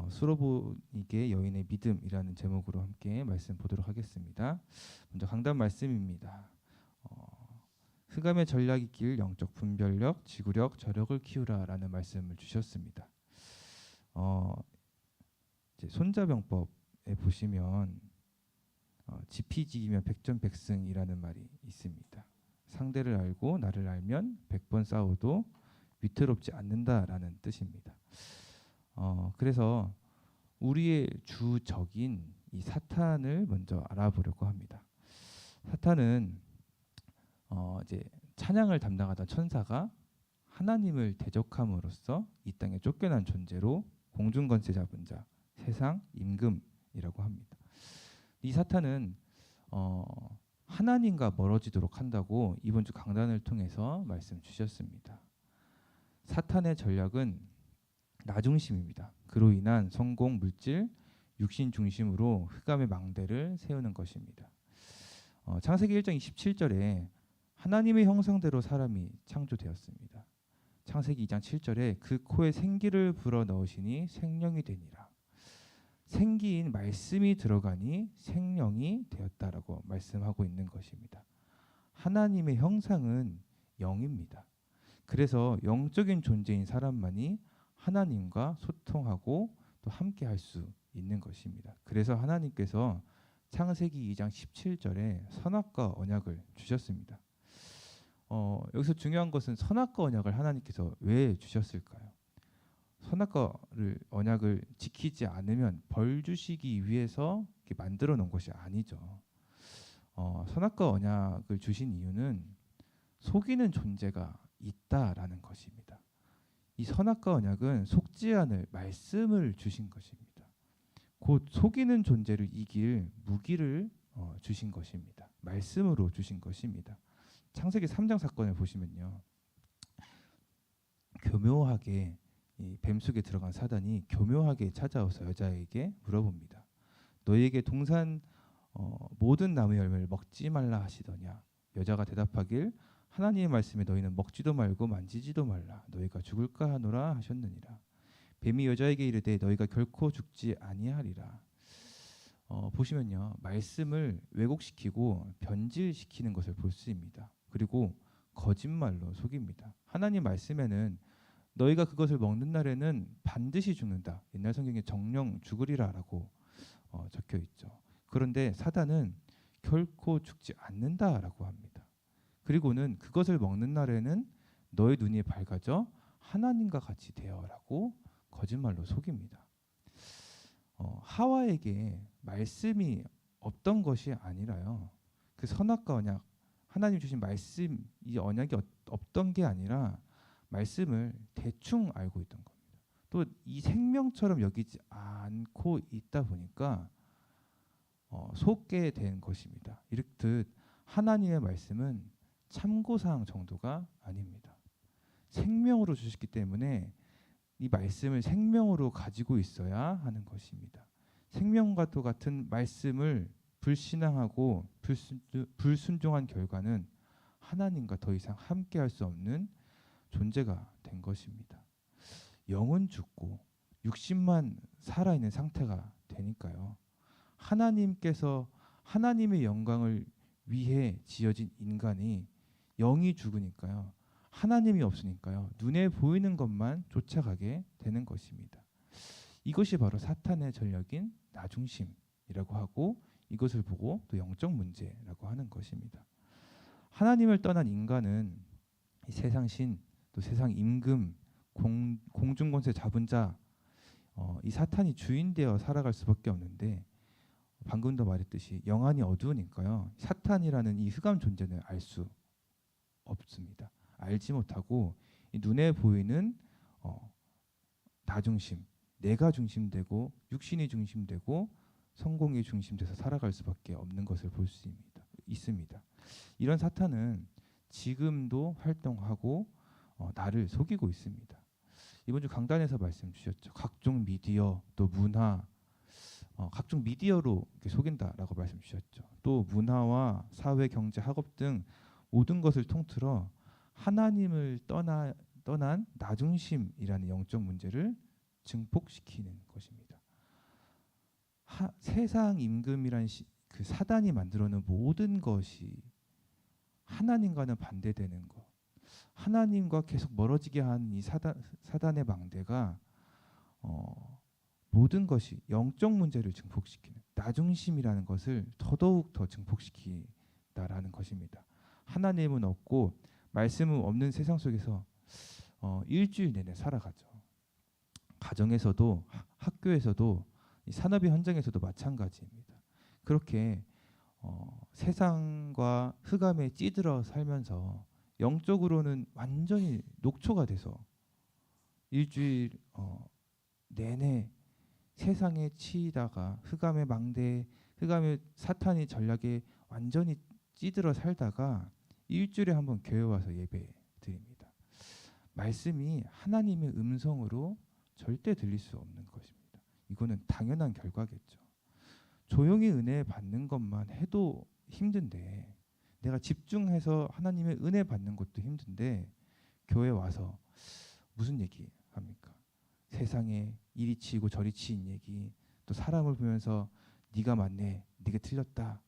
수로보니게 여인의 믿음이라는 제목으로 함께 말씀 보도록 하겠습니다. 먼저 강단 말씀입니다. 흑암의 전략이 길 영적 분별력, 지구력, 저력을 키우라라는 말씀을 주셨습니다. 이제 손자병법에 보시면 지피지기면 백전백승이라는 말이 있습니다. 상대를 알고 나를 알면 100번 싸워도 위태롭지 않는다라는 뜻입니다. 그래서 우리의 주적인 이 사탄을 먼저 알아보려고 합니다. 사탄은 이제 찬양을 담당하던 천사가 하나님을 대적함으로써 이 땅에 쫓겨난 존재로 공중권세 잡은 자, 세상 임금이라고 합니다. 이 사탄은 하나님과 멀어지도록 한다고 이번 주 강단을 통해서 말씀 주셨습니다. 사탄의 전략은 나중심입니다. 그로 인한 성공, 물질, 육신 중심으로 흑암의 망대를 세우는 것입니다. 창세기 1장 27절에 하나님의 형상대로 사람이 창조되었습니다. 창세기 2장 7절에 그 코에 생기를 불어넣으시니 생명이 되니라. 생기인 말씀이 들어가니 생명이 되었다라고 말씀하고 있는 것입니다. 하나님의 형상은 영입니다. 그래서 영적인 존재인 사람만이 하나님과 소통하고 또 함께 할 수 있는 것입니다. 그래서 하나님께서 창세기 2장 17절에 선악과 언약을 주셨습니다. 여기서 중요한 것은 선악과 언약을 하나님께서 왜 주셨을까요? 선악과 언약을 지키지 않으면 벌 주시기 위해서 만들어 놓은 것이 아니죠. 선악과 언약을 주신 이유는 속이는 존재가 있다라는 것입니다. 이 선악과 언약은 속지 않을 말씀을 주신 것입니다. 곧 속이는 존재를 이길 무기를 주신 것입니다. 말씀으로 주신 것입니다. 창세기 3장 사건을 보시면요, 교묘하게 이 뱀 속에 들어간 사단이 교묘하게 찾아와서 여자에게 물어봅니다. 너희에게 동산 모든 나무 열매를 먹지 말라 하시더냐? 여자가 대답하길 하나님의 말씀에 너희는 먹지도 말고 만지지도 말라. 너희가 죽을까 하노라 하셨느니라. 뱀이 여자에게 이르되 너희가 결코 죽지 아니하리라. 보시면요, 말씀을 왜곡시키고 변질시키는 것을 볼 수 있습니다. 그리고 거짓말로 속입니다. 하나님 말씀에는 너희가 그것을 먹는 날에는 반드시 죽는다. 옛날 성경에 정령 죽으리라라고 적혀 있죠. 그런데 사단은 결코 죽지 않는다라고 합니다. 그리고는 그것을 먹는 날에는 너의 눈이 밝아져 하나님과 같이 되어라고 거짓말로 속입니다. 하와에게 말씀이 없던 것이 아니라요, 그 선악과 언약, 하나님 주신 말씀, 이 언약이 없던 게 아니라 말씀을 대충 알고 있던 겁니다. 또 이 생명처럼 여기지 않고 있다 보니까 속게 된 것입니다. 이렇듯 하나님의 말씀은 참고사항 정도가 아닙니다. 생명으로 주셨기 때문에 이 말씀을 생명으로 가지고 있어야 하는 것입니다. 생명과 또 같은 말씀을 불신앙하고 불순종한 결과는 하나님과 더 이상 함께할 수 없는 존재가 된 것입니다. 영은 죽고 육신만 살아있는 상태가 되니까요, 하나님께서 하나님의 영광을 위해 지어진 인간이 영이 죽으니까요, 하나님이 없으니까요, 눈에 보이는 것만 쫓아가게 되는 것입니다. 이것이 바로 사탄의 전략인 나중심이라고 하고, 이것을 보고 또 영적 문제라고 하는 것입니다. 하나님을 떠난 인간은 이 세상 신, 또 세상 임금, 공중권세 잡은 자, 이 사탄이 주인 되어 살아갈 수밖에 없는데, 방금도 말했듯이 영안이 어두우니까요, 사탄이라는 이 흑암 존재는 알 수 없습니다. 알지 못하고 이 눈에 보이는 나중심, 내가 중심되고 육신이 중심되고 성공이 중심돼서 살아갈 수밖에 없는 것을 볼 수 있습니다. 이런 사탄은 지금도 활동하고 나를 속이고 있습니다. 이번 주 강단에서 말씀 주셨죠. 각종 미디어, 또 문화, 각종 미디어로 이렇게 속인다라고 말씀 주셨죠. 또 문화와 사회, 경제, 학업 등 모든 것을 통틀어 하나님을 떠난 나중심이라는 영적 문제를 증폭시키는 것입니다. 세상 임금이란 그 사단이 만들어놓은 모든 것이 하나님과는 반대되는 것, 하나님과 계속 멀어지게 한 이 사단의 망대가 모든 것이 영적 문제를 증폭시키는 나중심이라는 것을 더더욱 더 증폭시킨다라는 것입니다. 하나님은 없고 말씀은 없는 세상 속에서 일주일 내내 살아가죠. 가정에서도 학교에서도 이 산업의 현장에서도 마찬가지입니다. 그렇게 세상과 흑암에 찌들어 살면서 영적으로는 완전히 녹초가 돼서 일주일 내내 세상에 치이다가 흑암의 망대, 흑암의 사탄의 전략에 완전히 찌들어 살다가 일주일에 한번 교회 와서 예배 드립니다. 말씀이 하나님의 음성으로 절대 들릴 수 없는 것입니다. 이거는 당연한 결과겠죠. 조용히 은혜 받는 것만 해도 힘든데, 내가 집중해서 하나님의 은혜 받는 것도 힘든데, 교회 와서 무슨 얘기 합니까? 세상에 이리 치이고 저리 치인 얘기, 또 사람을 보면서 네가 맞네, 네가 틀렸다,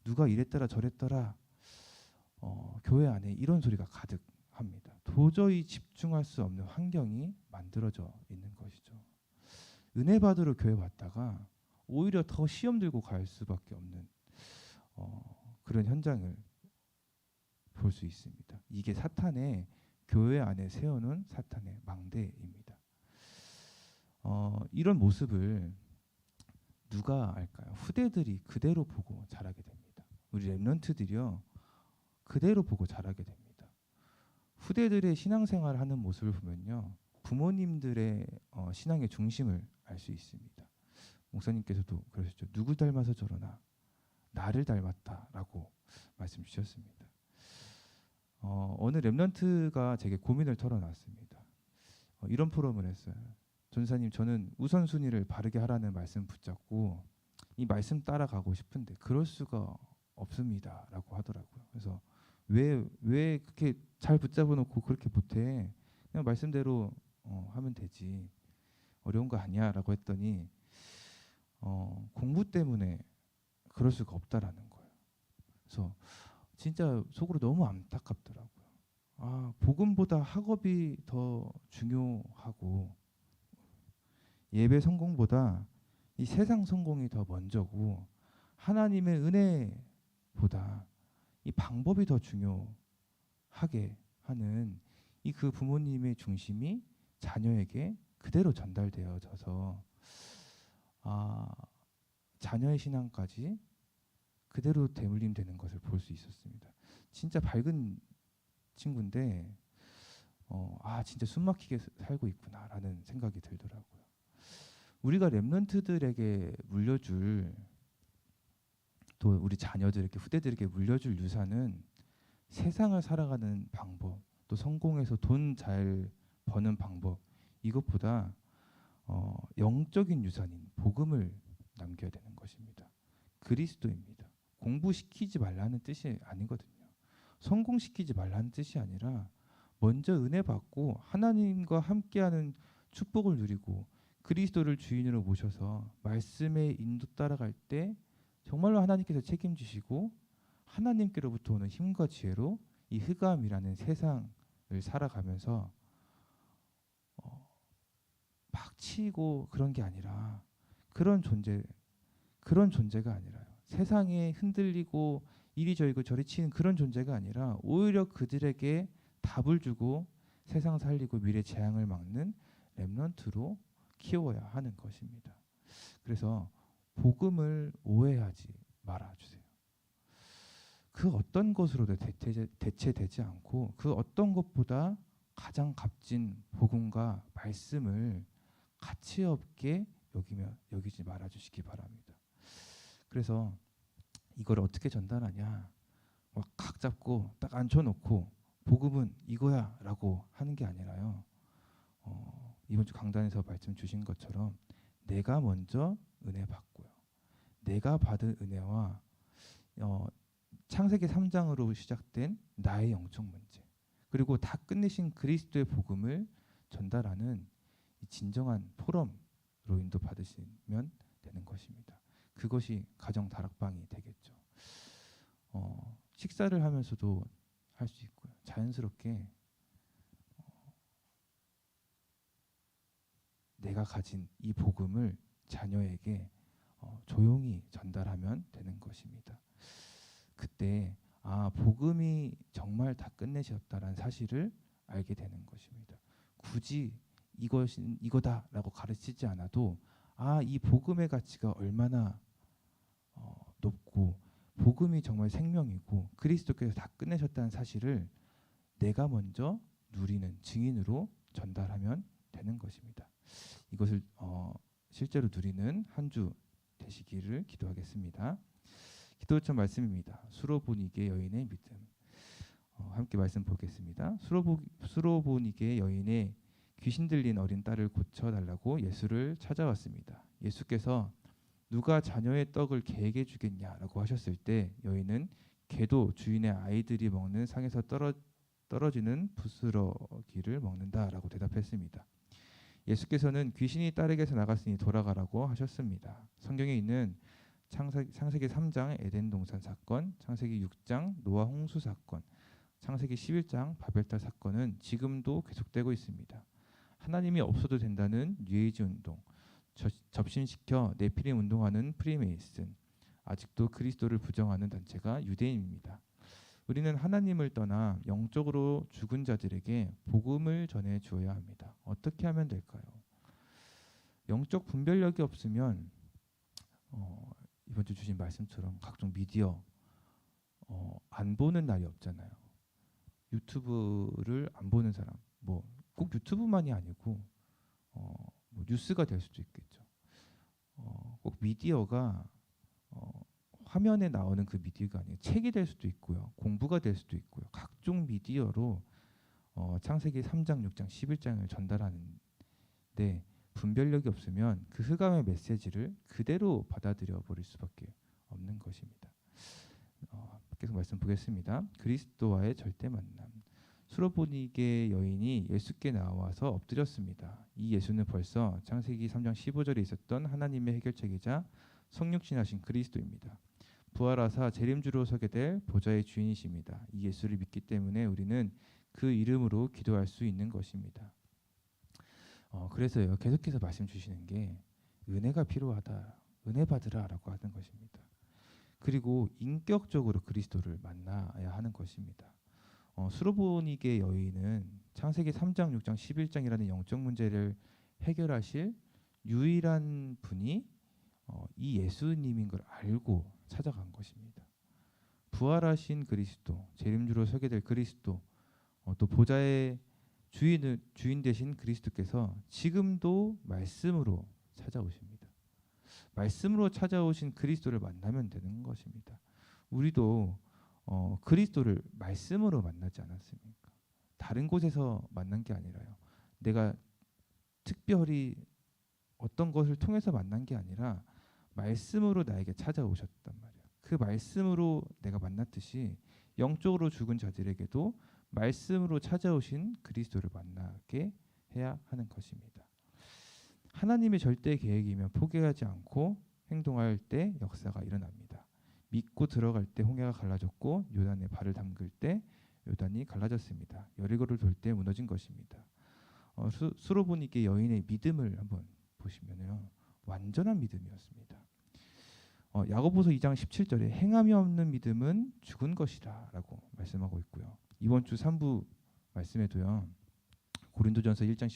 누가 이랬더라 저랬더라, 교회 안에 이런 소리가 가득합니다. 도저히 집중할 수 없는 환경이 만들어져 있는 것이죠. 은혜 받으러 교회 왔다가 오히려 더 시험 들고 갈 수밖에 없는 그런 현장을 볼 수 있습니다. 이게 사탄의 교회 안에 세우는 사탄의 망대입니다. 이런 모습을 누가 알까요? 후대들이 그대로 보고 자라게 됩니다. 우리 렘넌트들이요, 그대로 보고 자라게 됩니다. 후대들의 신앙생활을 하는 모습을 보면요, 부모님들의 신앙의 중심을 알 수 있습니다. 목사님께서도 그러셨죠. 누구 닮아서 저러나 나를 닮았다라고 말씀 주셨습니다. 어느 렘넌트가 제게 고민을 털어놨습니다. 이런 포럼을 했어요. 전사님, 저는 우선순위를 바르게 하라는 말씀 붙잡고 이 말씀 따라가고 싶은데 그럴 수가 없습니다라고 하더라고요. 그래서 왜 그렇게 잘 붙잡아 놓고 그렇게 못해? 그냥 말씀대로 하면 되지. 어려운 거 아니야라고 했더니 공부 때문에 그럴 수가 없다라는 거예요. 그래서 진짜 속으로 너무 안타깝더라고요. 복음보다 학업이 더 중요하고 예배 성공보다 이 세상 성공이 더 먼저고 하나님의 은혜보다 이 방법이 더 중요하게 하는 이 그 부모님의 중심이 자녀에게 그대로 전달되어져서 자녀의 신앙까지 그대로 대물림되는 것을 볼 수 있었습니다. 진짜 밝은 친구인데 진짜 숨막히게 살고 있구나라는 생각이 들더라고요. 우리가 렘넌트들에게 물려줄, 또 우리 자녀들에게, 후대들에게 물려줄 유산은 세상을 살아가는 방법, 또 성공해서 돈 잘 버는 방법, 이것보다 영적인 유산인 복음을 남겨야 되는 것입니다. 그리스도입니다. 공부시키지 말라는 뜻이 아니거든요. 성공시키지 말라는 뜻이 아니라 먼저 은혜 받고 하나님과 함께하는 축복을 누리고 그리스도를 주인으로 모셔서 말씀의 인도 따라갈 때 정말로 하나님께서 책임지시고 하나님께로부터 오는 힘과 지혜로 이 흑암이라는 세상을 살아가면서 막 치고 그런 게 아니라 그런 존재가 아니라요. 세상에 흔들리고 이리저리 저리 치는 그런 존재가 아니라 오히려 그들에게 답을 주고 세상 살리고 미래 재앙을 막는 렘넌트로 키워야 하는 것입니다. 그래서 복음을 오해하지 말아주세요. 그 어떤 것으로도 대체되지 않고 그 어떤 것보다 가장 값진 복음과 말씀을 가치 없게 여기지 말아주시기 바랍니다. 그래서 이걸 어떻게 전달하냐, 막 각 잡고 딱 앉혀놓고 복음은 이거야라고 하는 게 아니라요. 이번 주 강단에서 말씀 주신 것처럼 내가 먼저 은혜 받고요. 내가 받은 은혜와 창세기 3장으로 시작된 나의 영적 문제, 그리고 다 끝내신 그리스도의 복음을 전달하는 이 진정한 포럼으로 인도받으시면 되는 것입니다. 그것이 가정 다락방이 되겠죠. 식사를 하면서도 할 수 있고요. 자연스럽게 내가 가진 이 복음을 자녀에게 조용히 전달하면 되는 것입니다. 그때 복음이 정말 다 끝내셨다라는 사실을 알게 되는 것입니다. 굳이 이거다라고 가르치지 않아도 이 복음의 가치가 얼마나 높고 복음이 정말 생명이고 그리스도께서 다 끝내셨다는 사실을 내가 먼저 누리는 증인으로 전달하면 되는 것입니다. 이것을 실제로 누리는 한 주 되시기를 기도하겠습니다. 기도 요청 말씀입니다. 수로보니게 여인의 믿음. 함께 말씀 보겠습니다. 수로보니게 여인의 귀신 들린 어린 딸을 고쳐달라고 예수를 찾아왔습니다. 예수께서 누가 자녀의 떡을 개에게 주겠냐라고 하셨을 때 여인은 개도 주인의 아이들이 먹는 상에서 떨어지는 부스러기를 먹는다라고 대답했습니다. 예수께서는 귀신이 딸에게서 나갔으니 돌아가라고 하셨습니다. 성경에 있는 창세기 3장 에덴 동산 사건, 창세기 6장 노아 홍수 사건, 창세기 11장 바벨탑 사건은 지금도 계속되고 있습니다. 하나님이 없어도 된다는 뉴에이지 운동, 접신시켜 네피림 운동하는 프리메이슨, 아직도 그리스도를 부정하는 단체가 유대인입니다. 우리는 하나님을 떠나 영적으로 죽은 자들에게 복음을 전해 주어야 합니다. 어떻게 하면 될까요? 영적 분별력이 없으면 이번 주 주신 말씀처럼 각종 미디어 안 보는 날이 없잖아요. 유튜브를 안 보는 사람, 꼭 유튜브만이 아니고 뉴스가 될 수도 있겠죠. 꼭 미디어가 화면에 나오는 그 미디어가 아니고 책이 될 수도 있고요. 공부가 될 수도 있고요. 각종 미디어로 창세기 3장, 6장, 11장을 전달하는데 분별력이 없으면 그 흑암의 메시지를 그대로 받아들여 버릴 수밖에 없는 것입니다. 계속 말씀 보겠습니다. 그리스도와의 절대 만남. 수로보니게 여인이 예수께 나와서 엎드렸습니다. 이 예수는 벌써 창세기 3장 15절에 있었던 하나님의 해결책이자 성육신하신 그리스도입니다. 부활하사 재림주로 서게 될 보좌의 주인이십니다. 이 예수를 믿기 때문에 우리는 그 이름으로 기도할 수 있는 것입니다. 그래서요, 계속해서 말씀 주시는 게 은혜가 필요하다, 은혜 받으라라고 하는 것입니다. 그리고 인격적으로 그리스도를 만나야 하는 것입니다. 수로보니게 여인은 창세기 3장, 6장, 11장이라는 영적 문제를 해결하실 유일한 분이 이 예수님인 걸 알고 찾아간 것입니다. 부활하신 그리스도, 재림주로 서게 될 그리스도, 또 보좌의 주인 되신 그리스도께서 지금도 말씀으로 찾아오십니다. 말씀으로 찾아오신 그리스도를 만나면 되는 것입니다. 우리도 그리스도를 말씀으로 만나지 않았습니까? 다른 곳에서 만난 게 아니라요. 내가 특별히 어떤 것을 통해서 만난 게 아니라 말씀으로 나에게 찾아오셨단 말이에요. 그 말씀으로 내가 만났듯이 영적으로 죽은 자들에게도 말씀으로 찾아오신 그리스도를 만나게 해야 하는 것입니다. 하나님의 절대 계획이면 포기하지 않고 행동할 때 역사가 일어납니다. 믿고 들어갈 때 홍해가 갈라졌고 요단에 발을 담글 때 요단이 갈라졌습니다. 여리고를 돌 때 무너진 것입니다. 수로보니게 여인의 믿음을 한번 보시면요, 완전한 믿음이었습니다. 야고보서 2장 17절에 행함이 없는 믿음은 죽은 것이라라고 말씀하고 있고요. 이번 주 3부 말씀에도요, 고린도전서 1장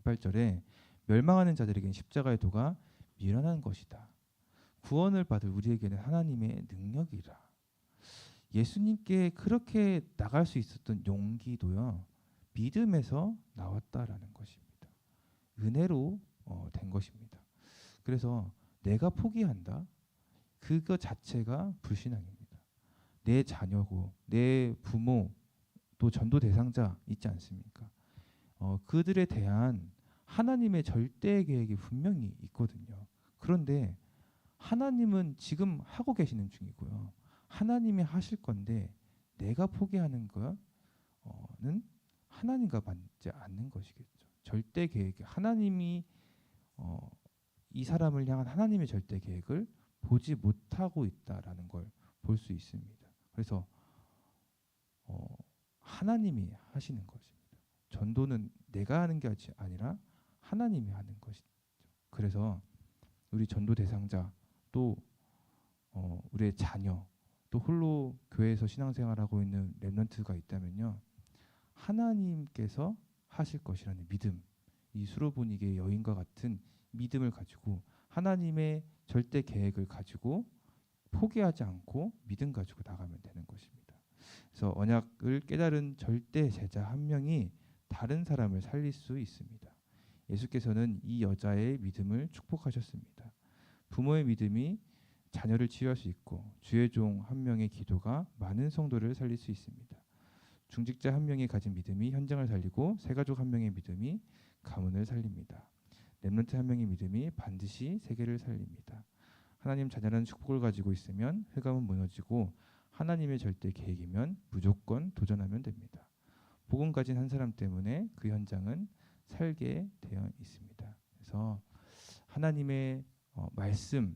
18절에 멸망하는 자들에게는 십자가의 도가 미련한 것이다. 구원을 받을 우리에게는 하나님의 능력이라. 예수님께 그렇게 나갈 수 있었던 용기도요, 믿음에서 나왔다라는 것입니다. 은혜로 된 것입니다. 그래서 내가 포기한다, 그거 자체가 불신앙입니다. 내 자녀고 내 부모 또 전도 대상자 있지 않습니까? 그들에 대한 하나님의 절대 계획이 분명히 있거든요. 그런데 하나님은 지금 하고 계시는 중이고요. 하나님이 하실 건데 내가 포기하는 거는 하나님과 맞지 않는 것이겠죠. 절대 계획이 하나님이 이 사람을 향한 하나님의 절대 계획을 보지 못하고 있다라는 걸 볼 수 있습니다. 그래서 하나님이 하시는 것입니다. 전도는 내가 하는 게 아니라 하나님이 하는 것이죠. 그래서 우리 전도 대상자 또 우리의 자녀 또 홀로 교회에서 신앙생활하고 있는 렘넌트가 있다면요, 하나님께서 하실 것이라는 믿음, 이 수로보니게의 여인과 같은 믿음을 가지고 하나님의 절대 계획을 가지고 포기하지 않고 믿음 가지고 나가면 되는 것입니다. 그래서 언약을 깨달은 절대 제자 한 명이 다른 사람을 살릴 수 있습니다. 예수께서는 이 여자의 믿음을 축복하셨습니다. 부모의 믿음이 자녀를 치유할 수 있고 주의 종 한 명의 기도가 많은 성도를 살릴 수 있습니다. 중직자 한 명이 가진 믿음이 현장을 살리고 새가족 한 명의 믿음이 가문을 살립니다. 렘넌트 한 명의 믿음이 반드시 세계를 살립니다. 하나님 자녀라는 축복을 가지고 있으면 흑암은 무너지고 하나님의 절대 계획이면 무조건 도전하면 됩니다. 복음 가진 한 사람 때문에 그 현장은 살게 되어 있습니다. 그래서 하나님의 말씀을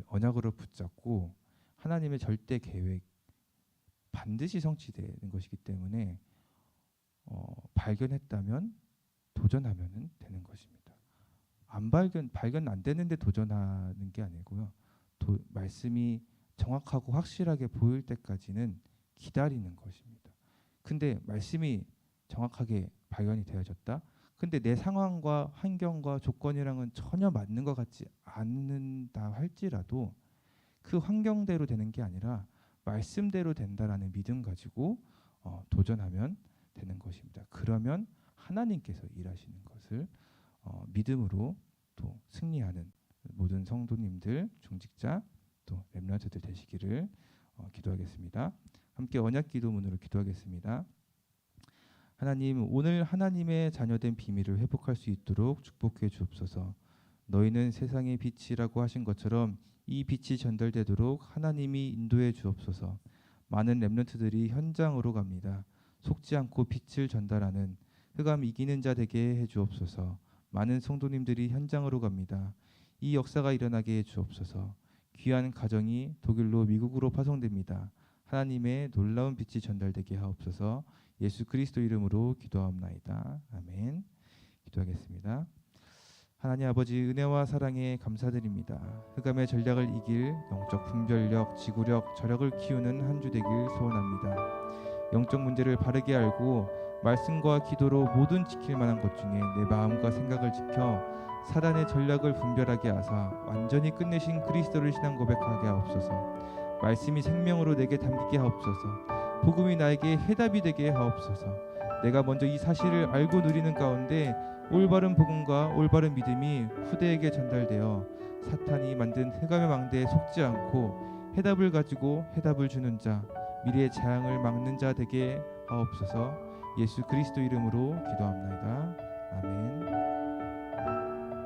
언약으로 붙잡고 하나님의 절대 계획 반드시 성취되는 것이기 때문에 발견했다면 도전하면 되는 것입니다. 발견 안 되는데 도전하는 게 아니고요. 말씀이 정확하고 확실하게 보일 때까지는 기다리는 것입니다. 근데 말씀이 정확하게 발견이 되어졌다. 근데 내 상황과 환경과 조건이랑은 전혀 맞는 것 같지 않는다 할지라도 그 환경대로 되는 게 아니라 말씀대로 된다라는 믿음 가지고 도전하면 되는 것입니다. 그러면 하나님께서 일하시는 것을 믿음으로 또 승리하는 모든 성도님들, 중직자 또 렘넌트들 되시기를 기도하겠습니다. 함께 언약 기도문으로 기도하겠습니다. 하나님, 오늘 하나님의 자녀된 비밀을 회복할 수 있도록 축복해 주옵소서. 너희는 세상의 빛이라고 하신 것처럼 이 빛이 전달되도록 하나님이 인도해 주옵소서. 많은 렘넌트들이 현장으로 갑니다. 속지 않고 빛을 전달하는 흑암 이기는 자 되게 해 주옵소서. 많은 성도님들이 현장으로 갑니다. 이 역사가 일어나게 해 주옵소서. 귀한 가정이 독일로 미국으로 파송됩니다. 하나님의 놀라운 빛이 전달되게 하옵소서. 예수 그리스도 이름으로 기도하옵나이다. 아멘. 기도하겠습니다. 하나님 아버지, 은혜와 사랑에 감사드립니다. 흑암의 전략을 이길 영적 분별력, 지구력, 저력을 키우는 한 주 되길 소원합니다. 영적 문제를 바르게 알고 말씀과 기도로 모든 지킬 만한 것 중에 내 마음과 생각을 지켜 사단의 전략을 분별하게 하사 완전히 끝내신 그리스도를 신앙 고백하게 하옵소서. 말씀이 생명으로 내게 담기게 하옵소서. 복음이 나에게 해답이 되게 하옵소서. 내가 먼저 이 사실을 알고 누리는 가운데 올바른 복음과 올바른 믿음이 후대에게 전달되어 사탄이 만든 흑암의 망대에 속지 않고 해답을 가지고 해답을 주는 자, 미래의 재앙을 막는 자 되게 하옵소서. 예수 그리스도 이름으로 기도합나이다. 아멘.